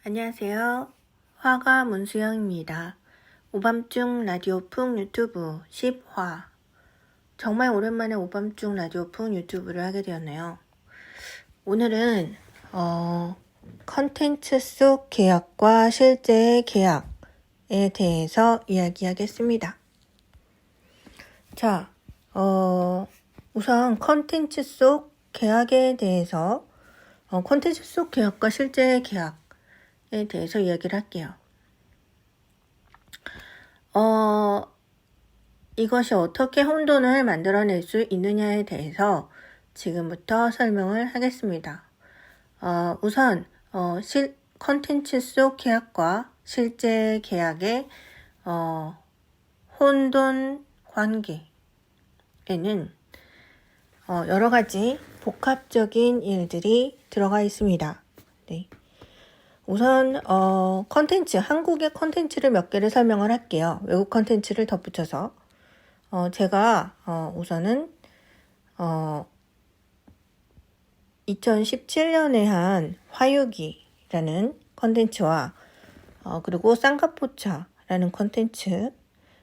안녕하세요. 화가 문수영입니다. 오밤중 라디오풍 유튜브 10화. 정말 오랜만에 오밤중 라디오풍 유튜브를 하게 되었네요. 오늘은 컨텐츠 속 계약과 실제 계약에 대해서 이야기하겠습니다. 자, 우선 컨텐츠 속 계약에 대해서 컨텐츠 속 계약과 실제 계약에 대해서 이야기를 할게요. 이것이 어떻게 혼돈을 만들어낼 수 있느냐에 대해서 지금부터 설명을 하겠습니다. 우선 컨텐츠 속 계약과 실제 계약의 혼돈 관계에는 여러 가지 복합적인 일들이 들어가 있습니다. 네. 우선 한국의 컨텐츠를 몇 개를 설명을 할게요. 외국 컨텐츠를 덧붙여서 제가 우선은 2017년에 한 화유기라는 컨텐츠와 그리고 쌍가포차라는 컨텐츠,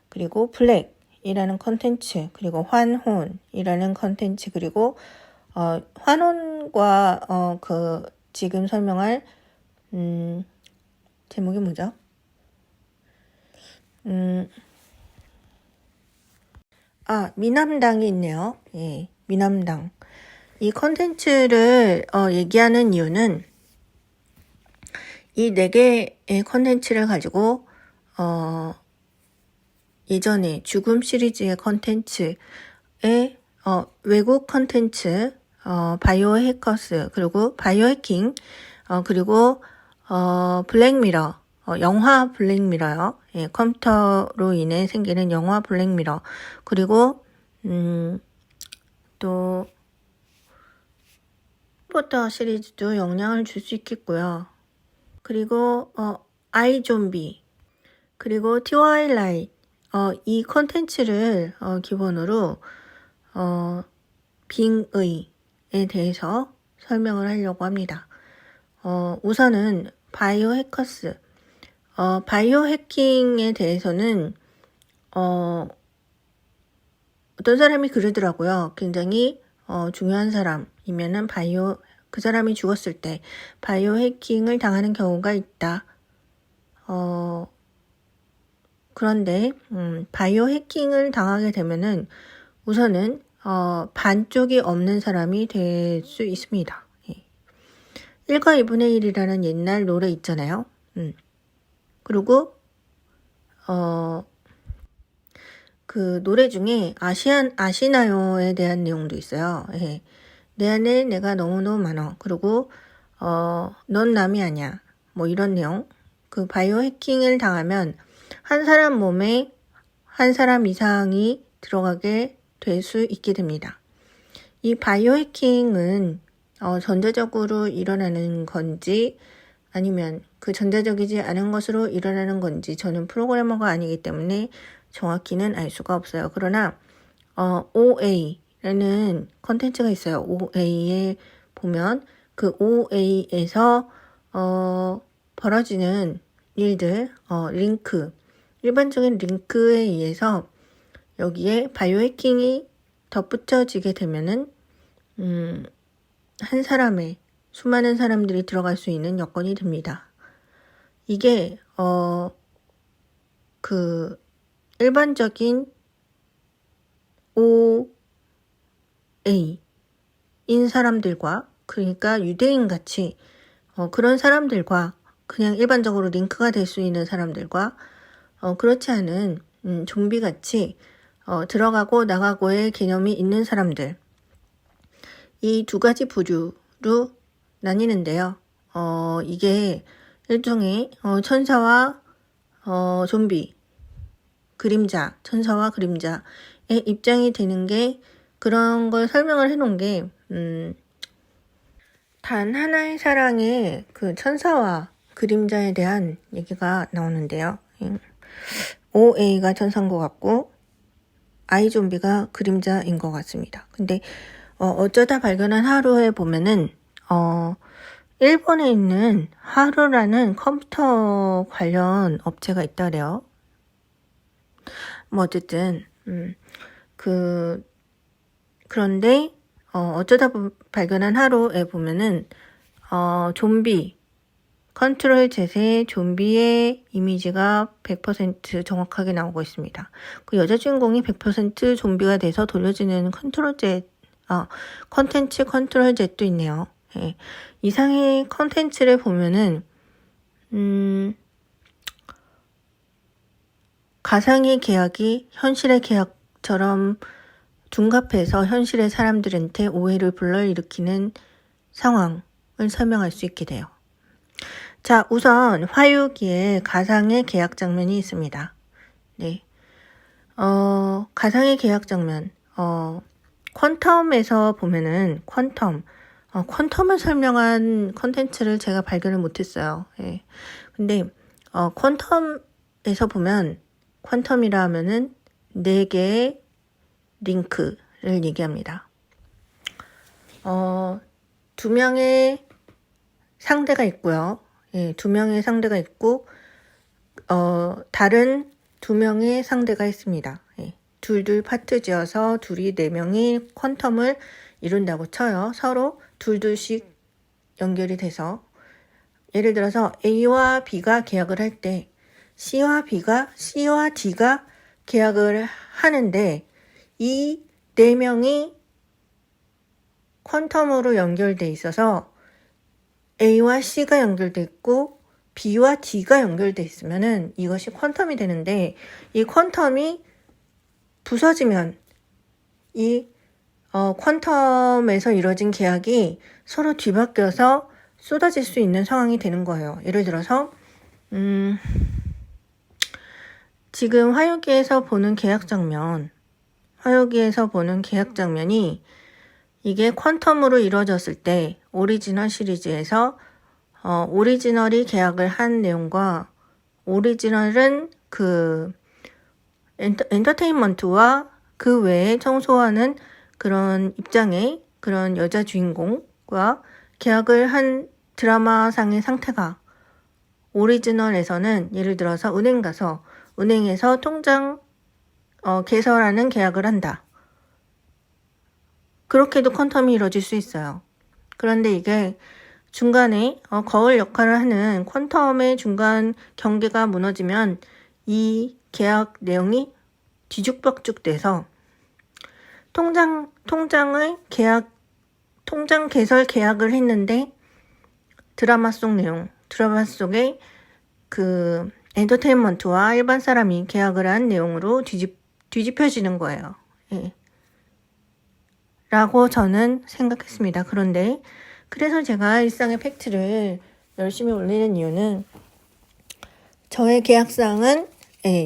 그리고 블랙이라는 컨텐츠, 그리고 환혼이라는 컨텐츠, 그리고 환혼과 지금 설명할 제목이 뭐죠? 미남당이 있네요. 예, 미남당. 이 컨텐츠를 얘기하는 이유는 이 4개의 컨텐츠를 가지고 예전에 죽음 시리즈의 컨텐츠의 외국 컨텐츠, 바이오 해커스, 그리고 바이오 해킹, 그리고 블랙미러, 영화 블랙미러요. 예, 컴퓨터로 인해 생기는 영화 블랙미러. 그리고 또 포터 시리즈도 영향을 줄 수 있겠고요. 그리고 아이좀비, 그리고 트와일라이트, 이 컨텐츠를 기본으로 빙의에 대해서 설명을 하려고 합니다. 우선은 바이오 해커스, 바이오 해킹에 대해서는 어떤 사람이 그러더라고요. 굉장히 중요한 사람이면은 그 사람이 죽었을 때 바이오 해킹을 당하는 경우가 있다. 그런데 바이오 해킹을 당하게 되면은 우선은 반쪽이 없는 사람이 될 수 있습니다. 예. 1과 2분의 1이라는 옛날 노래 있잖아요. 그리고 그 노래 중에 아시나요에 대한 내용도 있어요. 예. 내 안에 내가 너무너무 많아. 그리고 넌 남이 아니야. 뭐 이런 내용. 그 바이오 해킹을 당하면 한 사람 몸에 한 사람 이상이 들어가게 될 수 있게 됩니다. 이 바이오 해킹은 전자적으로 일어나는 건지 아니면 그 전자적이지 않은 것으로 일어나는 건지 저는 프로그래머가 아니기 때문에 정확히는 알 수가 없어요. 그러나 OA라는 컨텐츠가 있어요. OA에 보면 그 OA에서 벌어지는 일들, 일반적인 링크에 의해서 여기에 바이오 해킹이 덧붙여지게 되면은 한 사람의 수많은 사람들이 들어갈 수 있는 여건이 됩니다. 이게 일반적인 OA인 사람들과, 그러니까 유대인 같이 그런 사람들과, 그냥 일반적으로 링크가 될 수 있는 사람들과 그렇지 않은 좀비 같이 들어가고 나가고의 개념이 있는 사람들, 이 두 가지 부류로 나뉘는데요. 이게 일종의 천사와 좀비, 천사와 그림자의 입장이 되는 게, 그런 걸 설명을 해놓은 게 단 하나의 사랑의 그 천사와 그림자에 대한 얘기가 나오는데요. OA가 천사인 것 같고 아이좀비가 그림자인 것 같습니다. 근데 어쩌다 발견한 하루에 보면은 일본에 있는 하루라는 컴퓨터 관련 업체가 있다래요. 뭐 어쨌든 그런데 어쩌다 발견한 하루에 보면은 좀비 컨트롤 Z의 좀비의 이미지가 100% 정확하게 나오고 있습니다. 그 여자 주인공이 100% 좀비가 돼서 돌려지는 컨텐츠 컨트롤 Z도 있네요. 예. 이상의 컨텐츠를 보면은 가상의 계약이 현실의 계약처럼 둔갑해서 현실의 사람들한테 오해를 불러일으키는 상황을 설명할 수 있게 돼요. 자, 우선 화유기에 가상의 계약 장면이 있습니다. 네. 가상의 계약 장면. 퀀텀에서 보면은 퀀텀을 설명한 컨텐츠를 제가 발견을 못했어요. 예. 근데 퀀텀에서 보면 퀀텀이라 하면은 4개의 링크를 얘기합니다. 2명의 상대가 있고요. 예, 2명의 상대가 있고 다른 2명의 상대가 있습니다. 예, 둘 파트 지어서 둘이 4명이 퀀텀을 이룬다고 쳐요. 서로 둘씩 연결이 돼서 예를 들어서 A와 B가 계약을 할 때 C와 D가 계약을 하는데 이 4명이 퀀텀으로 연결돼 있어서 A와 C가 연결돼 있고 B와 D가 연결돼 있으면은 이것이 퀀텀이 되는데 이 퀀텀이 부서지면 이 퀀텀에서 이루어진 계약이 서로 뒤바뀌어서 쏟아질 수 있는 상황이 되는 거예요. 예를 들어서 지금 화요기에서 보는 계약 장면이 이게 퀀텀으로 이루어졌을 때 오리지널 시리즈에서 오리지널이 계약을 한 내용과 오리지널은 그 엔터테인먼트와 그 외에 청소하는 그런 입장의 그런 여자 주인공과 계약을 한 드라마상의 상태가 오리지널에서는 예를 들어서 은행 가서 은행에서 통장 개설하는 계약을 한다. 그렇게도 퀀텀이 이루어질 수 있어요. 그런데 이게 중간에 거울 역할을 하는 퀀텀의 중간 경계가 무너지면 이 계약 내용이 뒤죽박죽 돼서 통장 개설 계약을 했는데 드라마 속에 그 엔터테인먼트와 일반 사람이 계약을 한 내용으로 뒤집혀지는 거예요. 예. 라고 저는 생각했습니다. 그래서 제가 일상의 팩트를 열심히 올리는 이유는 저의 계약사항은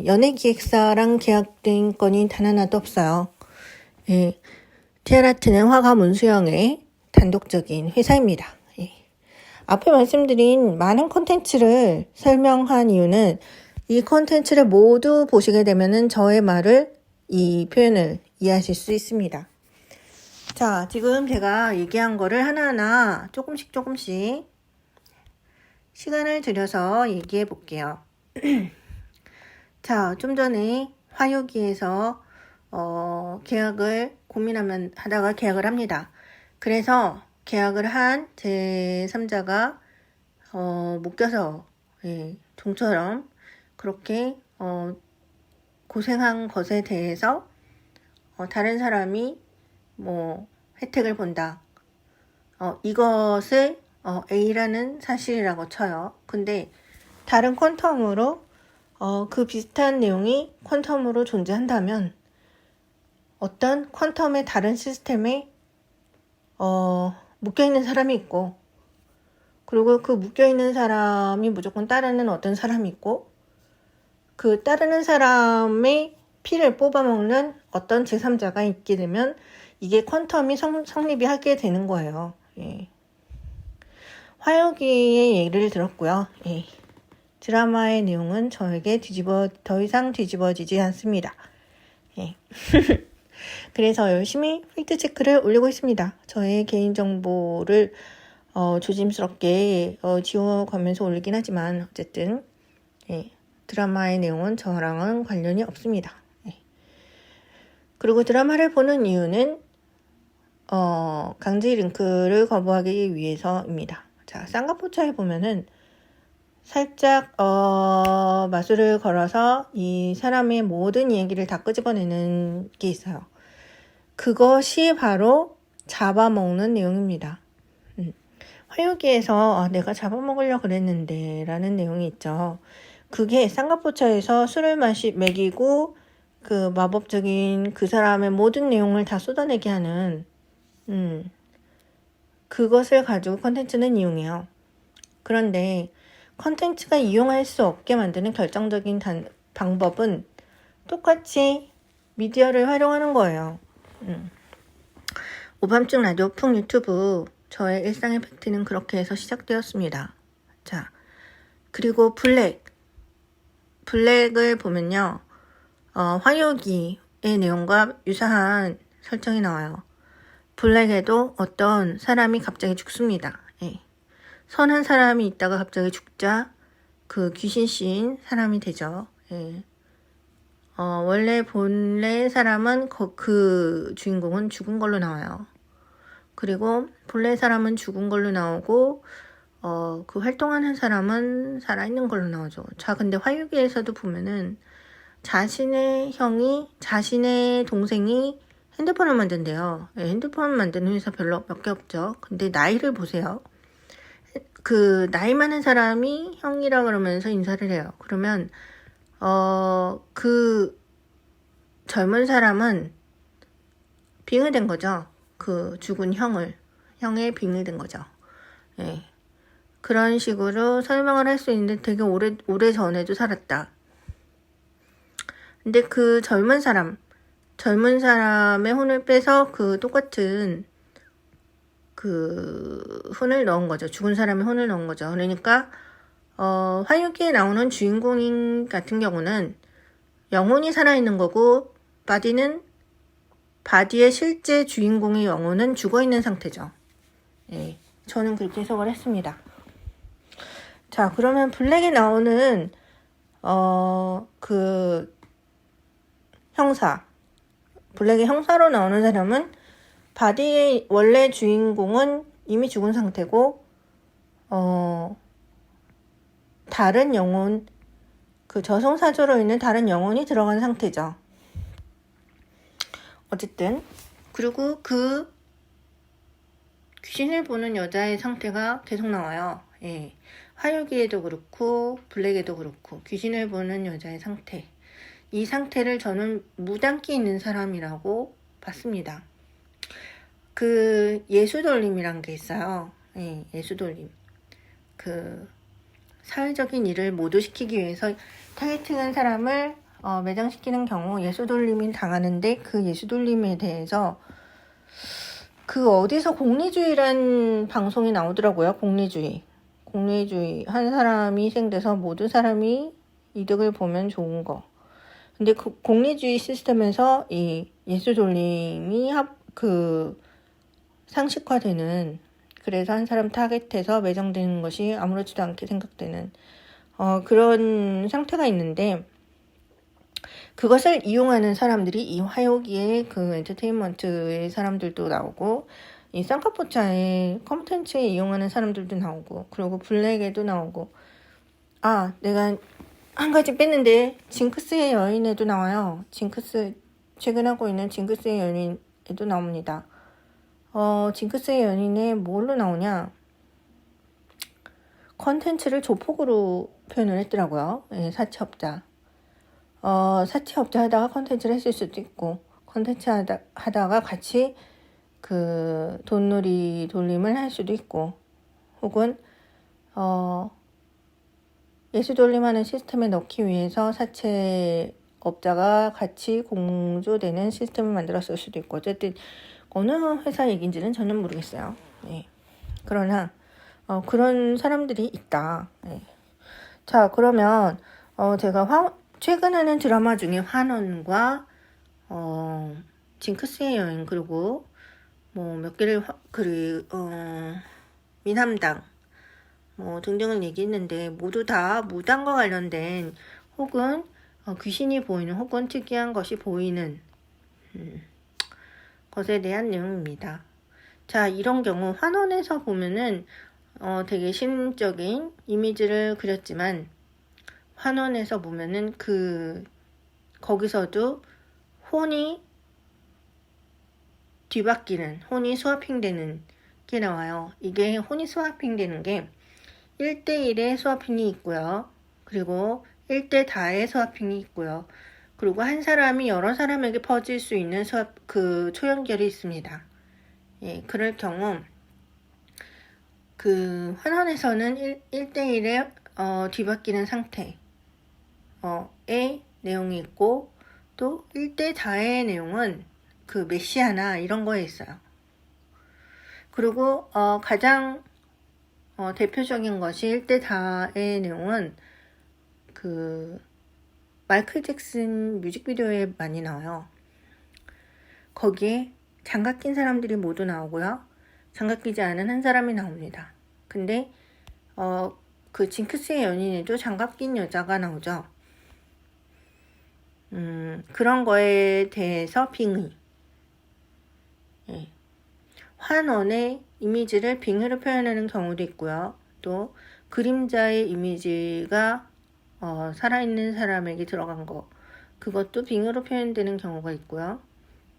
연예기획사랑 계약된 건이 단 하나도 없어요. 예. 티아라트는 화가 문수영의 단독적인 회사입니다. 예. 앞에 말씀드린 많은 콘텐츠를 설명한 이유는 이 콘텐츠를 모두 보시게 되면은 저의 이 표현을 이해하실 수 있습니다. 자, 지금 제가 얘기한 거를 하나하나 조금씩 시간을 들여서 얘기해 볼게요. 자, 좀 전에 화요기에서 계약을 하다가 계약을 합니다. 그래서 계약을 한 제3자가 묶여서 종처럼 그렇게 고생한 것에 대해서 다른 사람이 혜택을 본다. 이것을 A라는 사실이라고 쳐요. 근데 다른 퀀텀으로 그 비슷한 내용이 퀀텀으로 존재한다면 어떤 퀀텀의 다른 시스템에 묶여있는 사람이 있고 그리고 그 묶여있는 사람이 무조건 따르는 어떤 사람이 있고 그 따르는 사람의 피를 뽑아먹는 어떤 제3자가 있게 되면 이게 퀀텀이 성립이 하게 되는 거예요. 예. 화요기의 예를 들었고요. 예. 드라마의 내용은 저에게 더 이상 뒤집어지지 않습니다. 예. 그래서 열심히 팩트체크를 올리고 있습니다. 저의 개인정보를 조심스럽게 지워가면서 올리긴 하지만 어쨌든 예, 드라마의 내용은 저랑은 관련이 없습니다. 예. 그리고 드라마를 보는 이유는 강제 링크를 거부하기 위해서입니다. 자, 쌍꺼포차에 보면은 살짝 마술을 걸어서 이 사람의 모든 얘기를 다 끄집어내는 게 있어요. 그것이 바로 잡아먹는 내용입니다. 화요기에서 내가 잡아먹으려고 그랬는데 라는 내용이 있죠. 그게 쌍꺼포차에서 술을 먹이고 그 마법적인 그 사람의 모든 내용을 다 쏟아내게 하는 그것을 가지고 컨텐츠는 이용해요. 그런데 컨텐츠가 이용할 수 없게 만드는 결정적인 방법은 똑같이 미디어를 활용하는 거예요. 오밤중 라디오 풍 유튜브 저의 일상의 팩트는 그렇게 해서 시작되었습니다. 자, 그리고 블랙을 보면요. 화요기의 내용과 유사한 설정이 나와요. 블랙에도 어떤 사람이 갑자기 죽습니다. 예. 선한 사람이 있다가 갑자기 죽자 그 귀신씬 사람이 되죠. 예. 원래 본래 사람은 그 주인공은 죽은 걸로 나와요. 그리고 본래 사람은 죽은 걸로 나오고 그 활동하는 사람은 살아있는 걸로 나오죠. 자, 근데 화요기에서도 보면은 자신의 동생이 핸드폰을 만든대요. 네, 핸드폰을 만드는 회사 별로 몇 개 없죠. 근데 나이를 보세요. 그 나이 많은 사람이 형이라 그러면서 인사를 해요. 그러면 그 젊은 사람은 빙의된 거죠. 그 죽은 형에 빙의된 거죠. 네. 그런 식으로 설명을 할 수 있는데 되게 오래 전에도 살았다. 근데 그 젊은 사람의 혼을 빼서 그 똑같은 그 혼을 넣은 거죠. 죽은 사람의 혼을 넣은 거죠. 그러니까 화요기에 나오는 주인공 같은 경우는 영혼이 살아있는 거고 바디의 실제 주인공의 영혼은 죽어있는 상태죠. 예, 저는 그렇게 해석을 했습니다. 자, 그러면 블랙에 나오는 그 블랙의 형사로 나오는 사람은 바디의 원래 주인공은 이미 죽은 상태고 다른 영혼, 그 저승사조로 있는 다른 영혼이 들어간 상태죠. 어쨌든 그리고 그 귀신을 보는 여자의 상태가 계속 나와요. 예. 화요기에도 그렇고 블랙에도 그렇고 귀신을 보는 여자의 상태, 이 상태를 저는 무당기 있는 사람이라고 봤습니다. 그 예수돌림이란 게 있어요. 예, 예수돌림. 그 사회적인 일을 모두시키기 위해서 타겟팅한 사람을 매장시키는 경우 예수돌림이 당하는데 그 예수돌림에 대해서 그 어디서 공리주의란 방송이 나오더라고요. 공리주의 한 사람이 희생돼서 모든 사람이 이득을 보면 좋은 거. 근데 그 공리주의 시스템에서 이 예수돌림이 상식화되는, 그래서 한 사람 타겟해서 매장되는 것이 아무렇지도 않게 생각되는 그런 상태가 있는데, 그것을 이용하는 사람들이 이 화요기에 그 엔터테인먼트의 사람들도 나오고, 이 쌍꺼포차의 콘텐츠에 이용하는 사람들도 나오고, 그리고 블랙에도 나오고, 내가 한 가지 뺐는데 징크스의 여인에도 나와요. 최근 하고 있는 징크스의 여인에도 나옵니다. 징크스의 연인에 뭘로 나오냐? 컨텐츠를 조폭으로 표현을 했더라고요. 예, 사채업자. 사채업자 하다가 컨텐츠를 했을 수도 있고, 컨텐츠 하다가 같이 그 돈놀이 돌림을 할 수도 있고, 혹은 예수돌림하는 시스템에 넣기 위해서 사채업자가 같이 공조되는 시스템을 만들었을 수도 있고, 어쨌든 어느 회사 얘기인지는 저는 모르겠어요. 네. 그러나 그런 사람들이 있다. 네. 자, 그러면 제가 최근 하는 드라마 중에 환원과 징크스의 여행, 그리고 뭐 몇 개를 미남당 뭐 등등을 얘기했는데 모두 다 무당과 관련된 혹은 귀신이 보이는 혹은 특이한 것이 보이는 것에 대한 내용입니다. 자, 이런 경우 환원에서 보면은 되게 심적인 이미지를 그렸지만 환원에서 보면은 거기서도 혼이 뒤바뀌는, 혼이 스와핑되는 게 나와요. 이게 혼이 스와핑되는 게 1대1의 스와핑이 있고요. 그리고 1대 다의 스와핑이 있고요. 그리고 한 사람이 여러 사람에게 퍼질 수 있는 초연결이 있습니다. 예, 그럴 경우 환원에서는 1대1의 뒤바뀌는 상태의 내용이 있고 또 1대 다의 내용은 메시아나 이런 거에 있어요. 그리고 가장 대표적인 것이 1대 다의 내용은 마이클 잭슨 뮤직비디오에 많이 나와요. 거기에 장갑 낀 사람들이 모두 나오고요. 장갑 끼지 않은 한 사람이 나옵니다. 근데 징크스의 연인에도 장갑 낀 여자가 나오죠. 그런 거에 대해서 빙의. 예. 환원의 이미지를 빙의로 표현하는 경우도 있고요. 또 그림자의 이미지가 살아있는 사람에게 들어간 거, 그것도 빙의로 표현되는 경우가 있고요.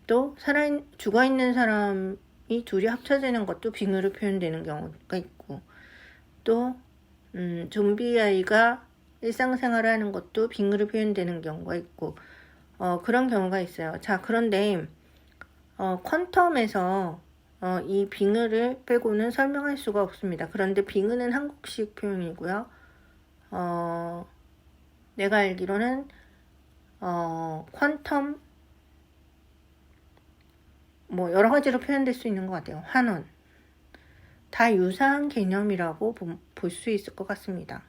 또 죽어있는 사람이 둘이 합쳐지는 것도 빙의로 표현되는 경우가 있고, 또 좀비 아이가 일상생활을 하는 것도 빙의로 표현되는 경우가 있고, 그런 경우가 있어요. 자, 그런데 퀀텀에서 이 빙의를 빼고는 설명할 수가 없습니다. 그런데 빙의는 한국식 표현이고요. 내가 알기로는 퀀텀 뭐 여러 가지로 표현될 수 있는 것 같아요. 환원 다 유사한 개념이라고 볼 수 있을 것 같습니다.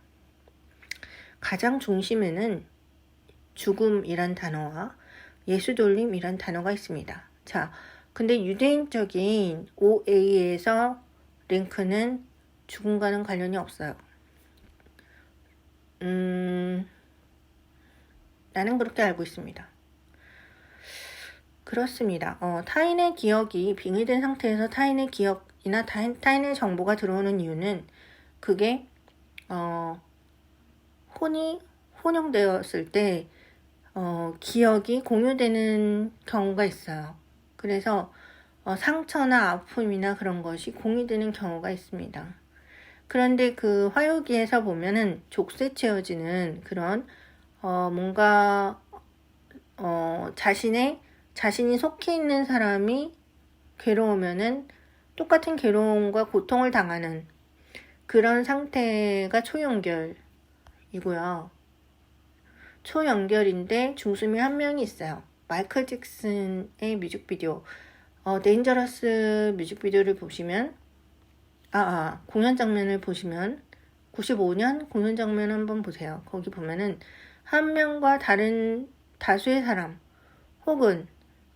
가장 중심에는 죽음이란 단어와 예수돌림이란 단어가 있습니다. 자, 근데 유대인적인 OA에서 링크는 죽음과는 관련이 없어요. 나는 그렇게 알고 있습니다. 그렇습니다. 타인의 기억이 빙의된 상태에서 타인의 기억이나 타인의 정보가 들어오는 이유는 그게 혼이 혼용되었을 때 기억이 공유되는 경우가 있어요. 그래서 상처나 아픔이나 그런 것이 공유되는 경우가 있습니다. 그런데 화요기에서 보면은 족쇄 채워지는 그런 뭔가 자신이 속해 있는 사람이 괴로우면은 똑같은 괴로움과 고통을 당하는 그런 상태가 초연결이고요. 초연결인데 중수미 한 명이 있어요. 마이클 잭슨의 뮤직비디오 데인저러스 뮤직비디오를 보시면 공연 장면을 보시면 95년 공연 장면 한번 보세요. 거기 보면은 한 명과 다른 다수의 사람 혹은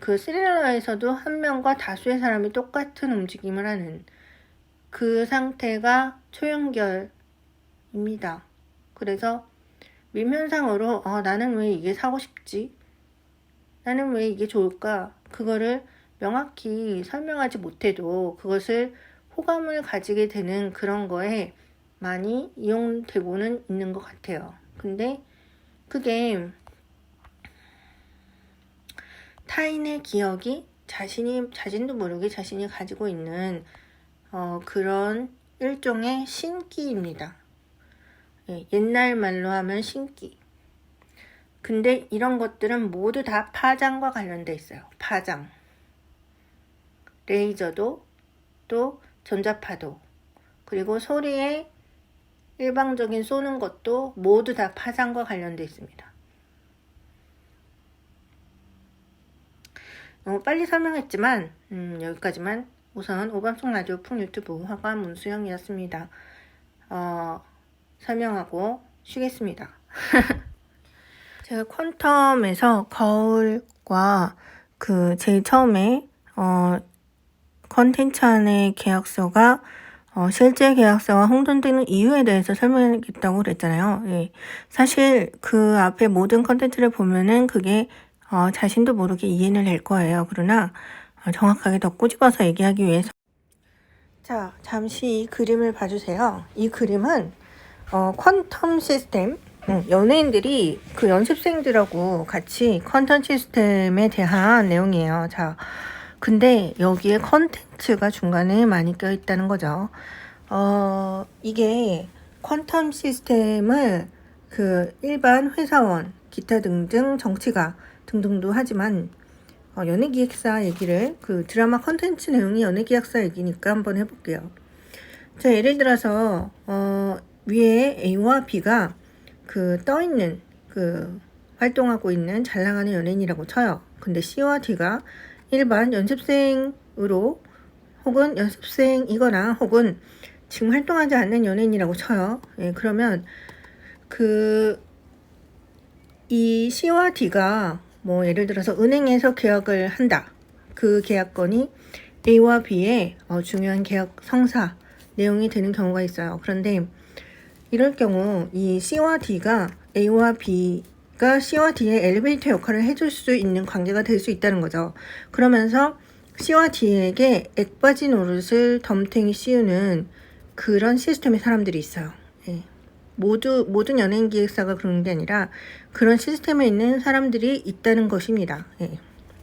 스릴러에서도 한 명과 다수의 사람이 똑같은 움직임을 하는 그 상태가 초연결입니다. 그래서 민면상으로 나는 왜 이게 사고 싶지? 나는 왜 이게 좋을까? 그거를 명확히 설명하지 못해도 그것을 호감을 가지게 되는 그런 거에 많이 이용되고는 있는 것 같아요. 근데 그게 타인의 기억이 자신도 모르게 자신이 가지고 있는 그런 일종의 신기입니다. 예, 옛날 말로 하면 신기. 근데 이런 것들은 모두 다 파장과 관련돼 있어요. 파장. 레이저도 또 전자파도 그리고 소리의 일방적인 쏘는 것도 모두 다 파장과 관련돼 있습니다. 너무 빨리 설명했지만 여기까지만. 우선 오밤송 라디오 풍 유튜브 화관 문수영이었습니다. 설명하고 쉬겠습니다. 제가 퀀텀에서 거울과 제일 처음에 컨텐츠 안의 계약서가 실제 계약서와 혼돈되는 이유에 대해서 설명하겠다고 그랬잖아요. 예. 사실 그 앞에 모든 컨텐츠를 보면은 그게 자신도 모르게 이해는 될 거예요. 그러나 정확하게 더 꼬집어서 얘기하기 위해서 자, 잠시 이 그림을 봐주세요. 이 그림은 퀀텀 시스템, 연예인들이 그 연습생들하고 같이 퀀텀 시스템에 대한 내용이에요. 자, 근데 여기에 컨텐츠가 중간에 많이 껴있다는 거죠. 이게 퀀텀 시스템을 그 일반 회사원, 기타 등등 정치가 등등도 하지만 연예기획사 얘기를 그 드라마 컨텐츠 내용이 연예기획사 얘기니까 한번 해볼게요. 자, 예를 들어서 위에 A와 B가 그 떠있는 그 활동하고 있는 잘 나가는 연예인이라고 쳐요. 근데 C와 D가 일반 연습생으로 혹은 연습생이거나 혹은 지금 활동하지 않는 연예인이라고 쳐요. 예, 그러면 이 C와 D가 뭐 예를 들어서 은행에서 계약을 한다. 그 계약건이 A와 B의 중요한 계약 성사 내용이 되는 경우가 있어요. 그런데 이럴 경우 이 C와 D가 A와 B가 C와 D의 엘리베이터 역할을 해줄 수 있는 관계가 될 수 있다는 거죠. 그러면서 C와 D에게 액바지 노릇을 덤탱이 씌우는 그런 시스템의 사람들이 있어요. 예. 모든 연예인 기획사가 그런 게 아니라 그런 시스템에 있는 사람들이 있다는 것입니다. 예.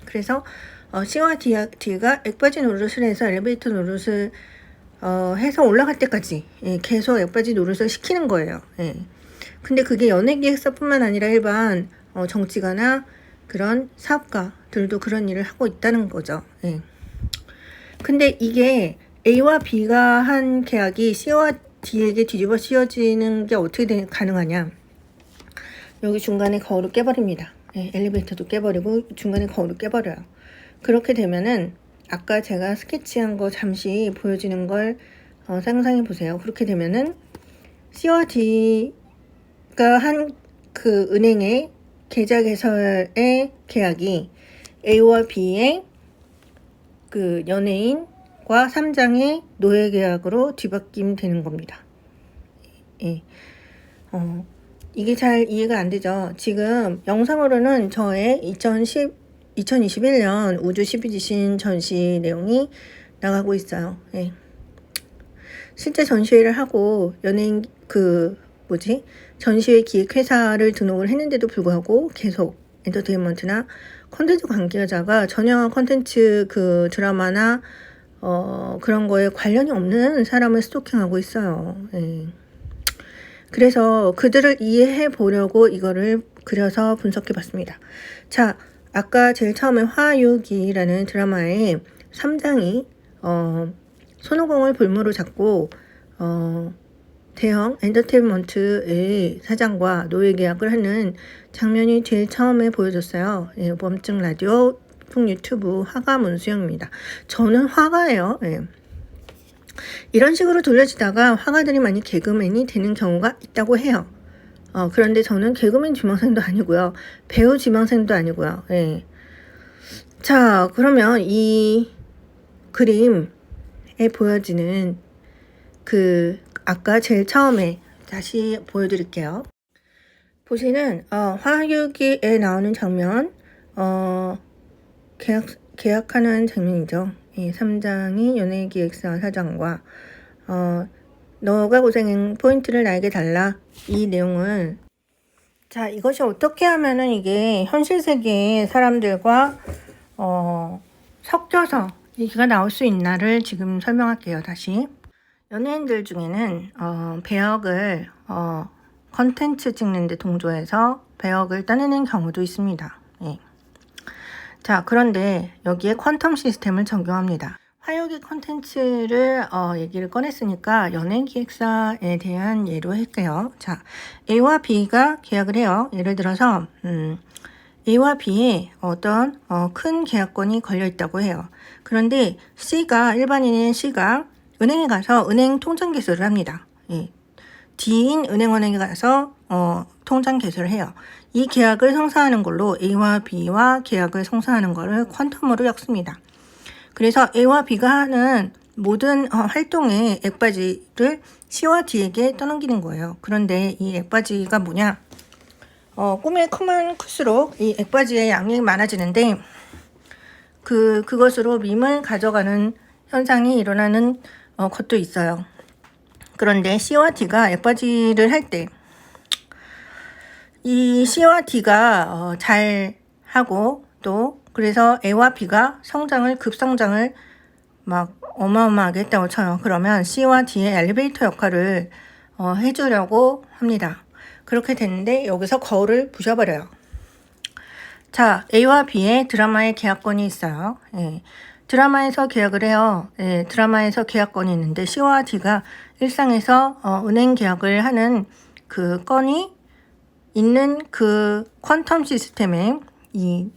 그래서 C와 D가 액바지 노릇을 해서 엘리베이터 노릇을 해서 올라갈 때까지 계속 액바지 노릇을 시키는 거예요. 예. 근데 그게 연예기획사뿐만 아니라 일반 정치가나 그런 사업가들도 그런 일을 하고 있다는 거죠. 예. 근데 이게 A와 B가 한 계약이 C와 D에게 뒤집어 씌워지는 게 어떻게 가능하냐. 여기 중간에 거울을 깨버립니다. 예, 엘리베이터도 깨버리고 중간에 거울을 깨버려요. 그렇게 되면은 아까 제가 스케치한 거 잠시 보여지는 걸 상상해 보세요. 그렇게 되면은 C와 D가 한 그 은행의 계좌 개설의 계약이 A와 B의 그 연예인과 3장의 노예 계약으로 뒤바뀜 되는 겁니다. 예. 이게 잘 이해가 안 되죠. 지금 영상으로는 저의 2021년 우주 12지신 전시 내용이 나가고 있어요. 예. 실제 전시회를 하고 연예인 전시회 기획회사를 등록을 했는데도 불구하고 계속 엔터테인먼트나 콘텐츠 관계자가 전혀 콘텐츠 그 드라마나 그런 거에 관련이 없는 사람을 스토킹하고 있어요. 예. 그래서 그들을 이해해 보려고 이거를 그려서 분석해 봤습니다. 자, 아까 제일 처음에 화유기라는 드라마의 3장이 손오공을 볼모로 잡고 대형 엔터테인먼트의 사장과 노예 계약을 하는 장면이 제일 처음에 보여졌어요. 예, 범증 라디오, 풍 유튜브 화가 문수영입니다. 저는 화가예요. 예. 이런 식으로 돌려지다가 화가들이 많이 개그맨이 되는 경우가 있다고 해요. 그런데 저는 개그맨 지망생도 아니고요. 배우 지망생도 아니고요. 예. 자, 그러면 이 그림에 보여지는 아까 제일 처음에 다시 보여드릴게요. 보시는 화유기에 나오는 장면, 계약하는 장면이죠. 이 3장이 연예기획사 사장과 너가 고생한 포인트를 나에게 달라. 이 내용을 자, 이것이 어떻게 하면은 이게 현실 세계의 사람들과 섞여서 얘기가 나올 수 있나를 지금 설명할게요. 다시 연예인들 중에는 배역을 컨텐츠 찍는데 동조해서 배역을 따내는 경우도 있습니다. 예. 자, 그런데 여기에 퀀텀 시스템을 적용합니다. 화요기 콘텐츠를 얘기를 꺼냈으니까 연예기획사에 대한 예로 할게요. 자, A와 B가 계약을 해요. 예를 들어서 A와 B에 어떤 큰 계약권이 걸려 있다고 해요. 그런데 일반인인 C가 은행에 가서 은행 통장 개설을 합니다. 예. D인 은행원에 가서 통장 개설을 해요. 이 계약을 성사하는 걸로 A와 B와 계약을 성사하는 것을 퀀텀으로 엮습니다. 그래서 A와 B가 하는 모든 활동의 액바지를 C와 D에게 떠넘기는 거예요. 그런데 이 액바지가 뭐냐? 꿈에 크면 클수록 이 액바지의 양이 많아지는데 그것으로 밈을 가져가는 현상이 일어나는 것도 있어요. 그런데 C와 D가 액바지를 할 때 이 C와 D가 잘 하고 또 그래서 A와 B가 급성장을 막 어마어마하게 했다고 쳐요. 그러면 C와 D의 엘리베이터 역할을 해주려고 합니다. 그렇게 됐는데 여기서 거울을 부셔버려요. 자, A와 B의 드라마의 계약권이 있어요. 예. 드라마에서 계약을 해요. 예, 드라마에서 계약권이 있는데 C와 D가 일상에서 은행 계약을 하는 그 건이 있는 그 퀀텀 시스템에 이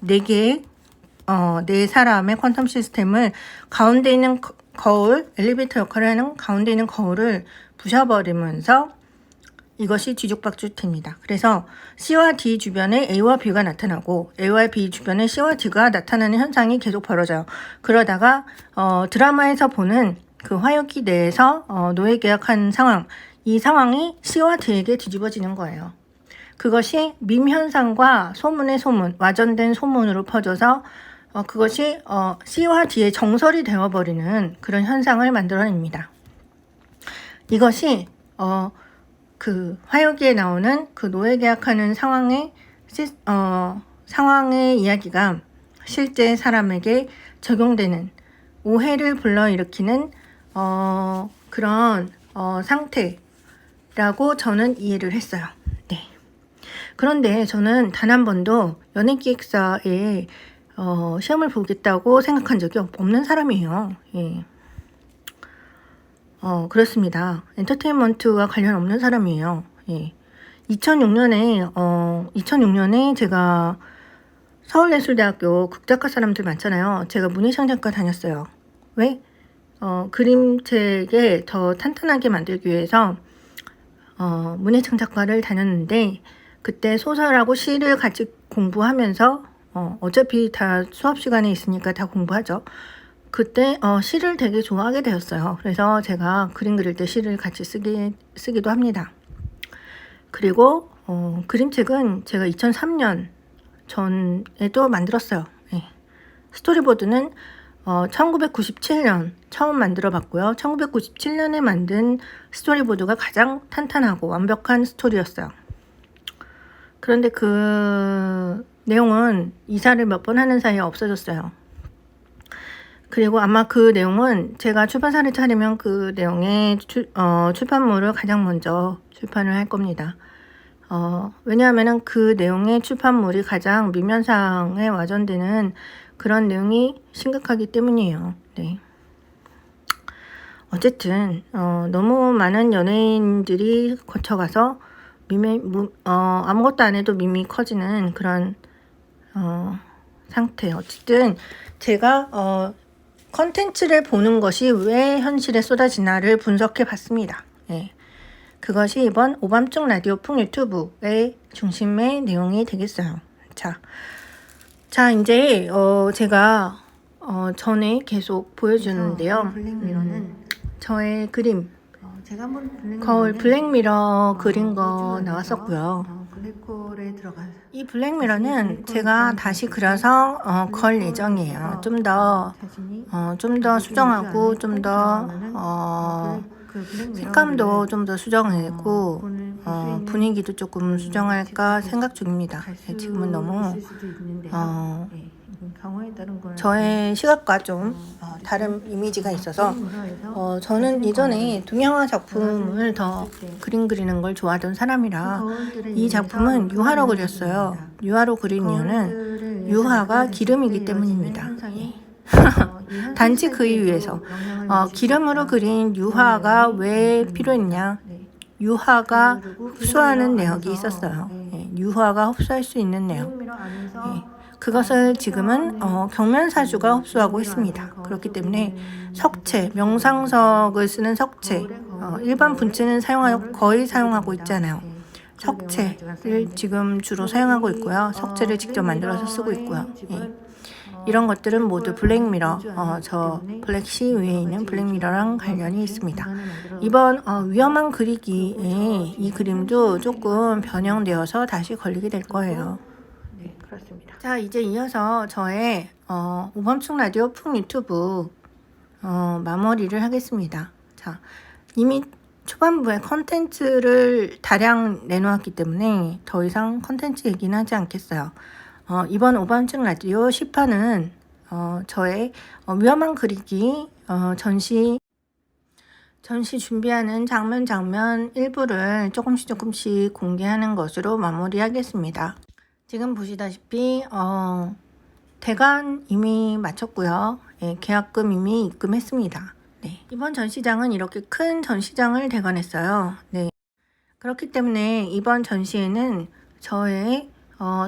네 사람의 퀀텀 시스템을 가운데 있는 거울, 엘리베이터 역할을 하는 가운데 있는 거울을 부셔버리면서 이것이 뒤죽박죽 됩니다. 그래서 C와 D 주변에 A와 B가 나타나고 A와 B 주변에 C와 D가 나타나는 현상이 계속 벌어져요. 그러다가 드라마에서 보는 그 화요기 내에서 노예 계약한 상황, 이 상황이 C와 D에게 뒤집어지는 거예요. 그것이 밈 현상과 소문의 소문, 와전된 소문으로 퍼져서 그것이 C와 D의 정설이 되어버리는 그런 현상을 만들어냅니다. 이것이 그 화요기에 나오는 그 노예 계약하는 상황의 이야기가 실제 사람에게 적용되는 오해를 불러일으키는 그런 상태라고 저는 이해를 했어요. 네. 그런데 저는 단 한 번도 연예기획사에 시험을 보겠다고 생각한 적이 없는 사람이에요. 예. 그렇습니다. 엔터테인먼트와 관련 없는 사람이에요. 예. 2006년에 제가 서울예술대학교 극작가 사람들 많잖아요. 제가 문예창작과 다녔어요. 왜? 그림책에 더 탄탄하게 만들기 위해서 문예창작과를 다녔는데 그때 소설하고 시를 같이 공부하면서 어차피 다 수업 시간에 있으니까 다 공부하죠. 그때 시를 되게 좋아하게 되었어요. 그래서 제가 그림 그릴 때 시를 같이 쓰기도 합니다. 그리고 그림책은 제가 2003년 전에도 만들었어요. 네. 스토리보드는 1997년 처음 만들어 봤고요. 1997년에 만든 스토리보드가 가장 탄탄하고 완벽한 스토리였어요. 그런데 그 내용은 이사를 몇 번 하는 사이에 없어졌어요. 그리고 아마 그 내용은 제가 출판사를 차리면 그 내용의 출판물을 가장 먼저 출판을 할 겁니다. 왜냐하면 그 내용의 출판물이 가장 미면상에 와전되는 그런 내용이 심각하기 때문이에요. 네. 어쨌든 너무 많은 연예인들이 거쳐가서 아무것도 안 해도 밈이 커지는 그런 상태. 어쨌든 제가 컨텐츠를 보는 것이 왜 현실에 쏟아지나를 분석해 봤습니다. 예. 그것이 이번 오밤중 라디오풍 유튜브의 중심의 내용이 되겠어요. 자 이제 제가 전에 계속 보여주는데요. 저의 그림 제가 한번 거울 블랙미러 그린 거 나왔었고요. 블랙홀에 들어가. 이 블랙미러는 제가 다시 그려서 걸 예정이에요. 좀 더 수정하고 좀 더 색감도 좀 더 수정하고 분위기도 조금 수정할까 생각 중입니다. 지금은 너무 저의 시각과 좀 다른 이미지가 있어서 저는 예전에 동양화 작품을 더 그림 그리는 걸 좋아하던 사람이라 이 작품은 유화로 그렸어요. 유화로 그린 이유는 유화가 기름이기 때문입니다. 단지 그 이유에서 기름으로 그린 유화가 왜 필요했냐? 유화가 흡수하는 내역이 있었어요. 유화가 흡수할 수 있는 내역. 그것을 지금은 경면사주가 흡수하고 있습니다. 그렇기 때문에 석체, 명상석을 쓰는 석체, 일반 분체는 거의 사용하고 있잖아요. 석체를 지금 주로 사용하고 있고요. 석체를 직접 만들어서 쓰고 있고요. 이런 것들은 모두 블랙미러, 저 블랙시 위에 있는 블랙미러랑 관련이 있습니다. 이번 위험한 그리기에 이 그림도 조금 변형되어서 다시 걸리게 될 거예요. 네, 그렇습니다. 자, 이제 이어서 저의 오밤중 라디오 풍 유튜브 마무리를 하겠습니다. 자, 이미 초반부에 컨텐츠를 다량 내놓았기 때문에 더 이상 컨텐츠 얘기는 하지 않겠어요. 이번 오밤중 라디오 10화는 저의 위험한 그리기 전시 준비하는 장면 일부를 조금씩 공개하는 것으로 마무리하겠습니다. 지금 보시다시피 대관 이미 마쳤고요. 예, 계약금 이미 입금했습니다. 네, 이번 전시장은 이렇게 큰 전시장을 대관했어요. 네, 그렇기 때문에 이번 전시회는 저의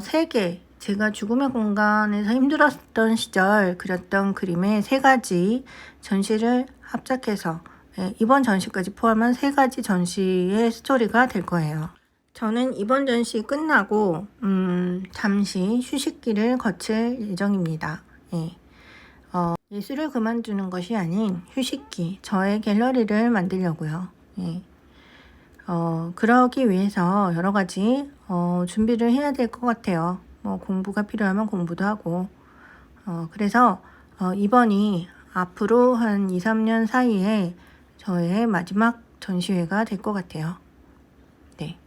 세계, 제가 죽음의 공간에서 힘들었던 시절 그렸던 그림의 3가지 전시를 합작해서 이번 전시까지 포함한 3가지 전시의 스토리가 될 거예요. 저는 이번 전시 끝나고 잠시 휴식기를 거칠 예정입니다. 예. 예술을 그만두는 것이 아닌 휴식기, 저의 갤러리를 만들려고요. 예. 그러기 위해서 여러 가지 준비를 해야 될 것 같아요. 뭐 공부가 필요하면 공부도 하고 그래서 이번이 앞으로 한 2-3년 사이에 저의 마지막 전시회가 될 것 같아요. 네,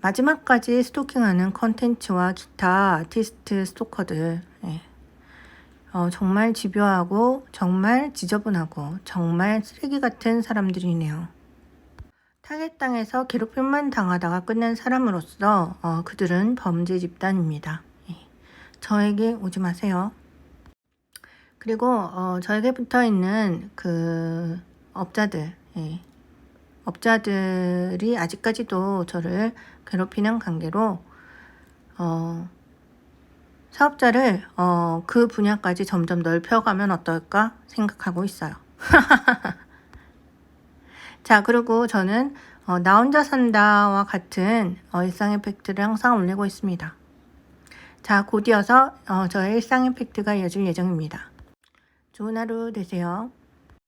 마지막까지 스토킹하는 컨텐츠와 기타 아티스트 스토커들 정말 집요하고 정말 지저분하고 정말 쓰레기 같은 사람들이네요. 타겟당해서 괴롭힘만 당하다가 끝낸 사람으로서 그들은 범죄 집단입니다. 저에게 오지 마세요. 그리고 저에게 붙어있는 그 업자들이 아직까지도 저를 괴롭히는 관계로 사업자를 그 분야까지 점점 넓혀가면 어떨까 생각하고 있어요. 자, 그리고 저는 나 혼자 산다와 같은 일상 임팩트를 항상 올리고 있습니다. 자, 곧 이어서 저의 일상 임팩트가 이어질 예정입니다. 좋은 하루 되세요.